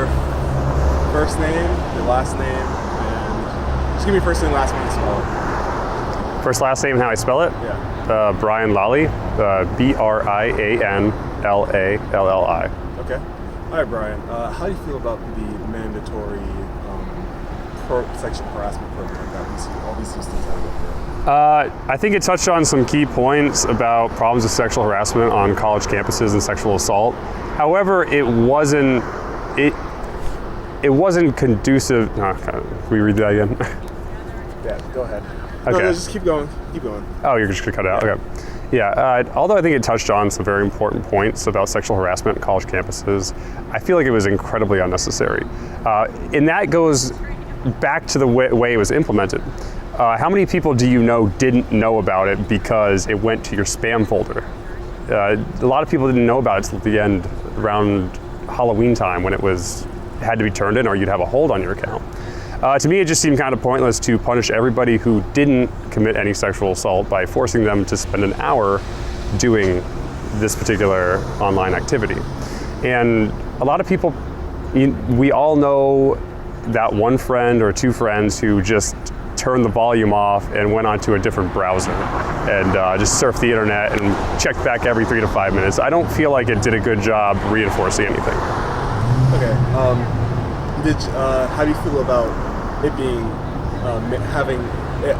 your first name, your last name, and just give me first name, last name, and spell it. First, last name, how I spell it? Yeah. Brian Lally, B-R-I-A-N-L-A-L-L-I. Okay. All right, Brian. How do you feel about the mandatory sexual harassment program that all VCU students have to go through? I think it touched on some key points about problems with sexual harassment on college campuses and sexual assault. However, it wasn't conducive. Can we read that again? Yeah, go ahead. Okay. No, just keep going. Keep going. Oh, you're just gonna cut it out. Yeah. Okay. Yeah. Although I think it touched on some very important points about sexual harassment on college campuses, I feel like it was incredibly unnecessary. And that goes back to the way it was implemented. How many people do you know didn't know about it because it went to your spam folder? A lot of people didn't know about it till the end, around Halloween time, when it had to be turned in or you'd have a hold on your account. To me, it just seemed kind of pointless to punish everybody who didn't commit any sexual assault by forcing them to spend an hour doing this particular online activity. And a lot of people, we all know that one friend or two friends who just turned the volume off and went onto a different browser and just surfed the internet and checked back every 3 to 5 minutes. I don't feel like it did a good job reinforcing anything. Okay. How do you feel about it being having it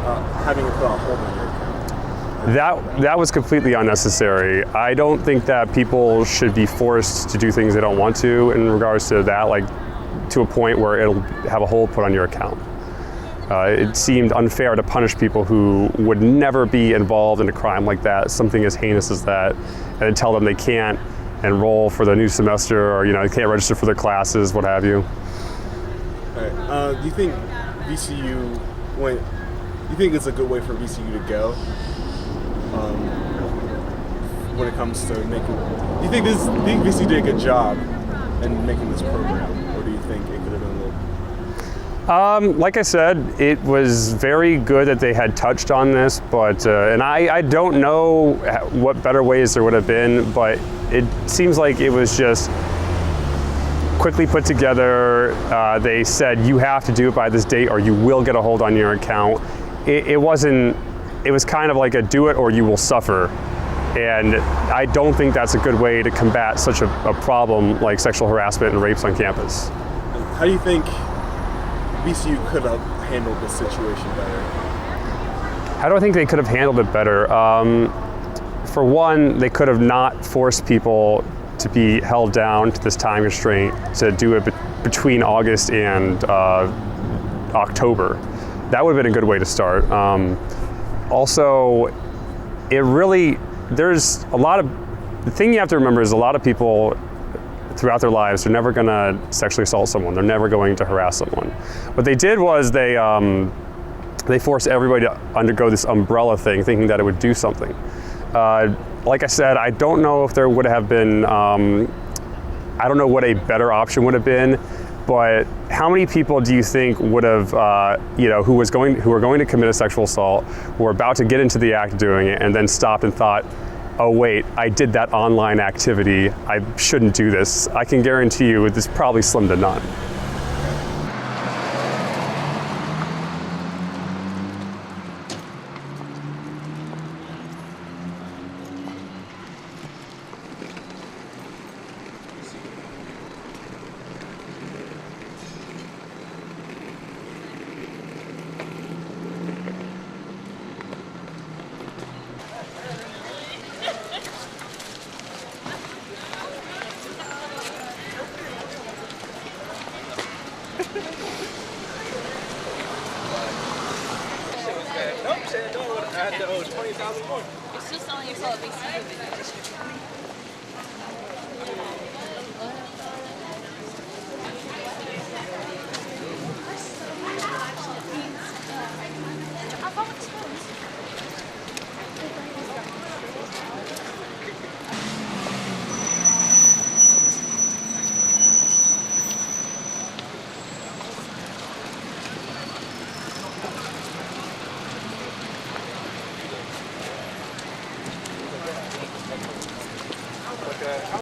put on hold on your account? That was completely unnecessary. I don't think that people should be forced to do things they don't want to in regards to that, like to a point where it'll have a hold put on your account. It seemed unfair to punish people who would never be involved in a crime like that, something as heinous as that, and then tell them they can't enroll for the new semester or they can't register for their classes, what have you. All right. Do you think VCU do you think it's a good way for VCU to go when it comes to making? Do you think VCU did a good job in making this program, or do you think it could have been a little? Like I said, it was very good that they had touched on this, but and I don't know what better ways there would have been, but it seems like it was just quickly put together. They said you have to do it by this date or you will get a hold on your account. It was kind of like a do it or you will suffer. And I don't think that's a good way to combat such a problem like sexual harassment and rapes on campus. How do you think VCU could have handled this situation better? How do I think they could have handled it better? For one, they could have not forced people to be held down to this time constraint to do it between August and October. That would have been a good way to start. Also, there's a lot of, the thing you have to remember is a lot of people throughout their lives, they're never gonna sexually assault someone. They're never going to harass someone. What they did was they forced everybody to undergo this umbrella thing, thinking that it would do something. Like I said, I don't know if there would have been, I don't know what a better option would have been, but how many people do you think would have, who are going to commit a sexual assault, who are about to get into the act of doing it, and then stopped and thought, oh wait, I did that online activity, I shouldn't do this. I can guarantee you it's probably slim to none. It's just selling yourself a big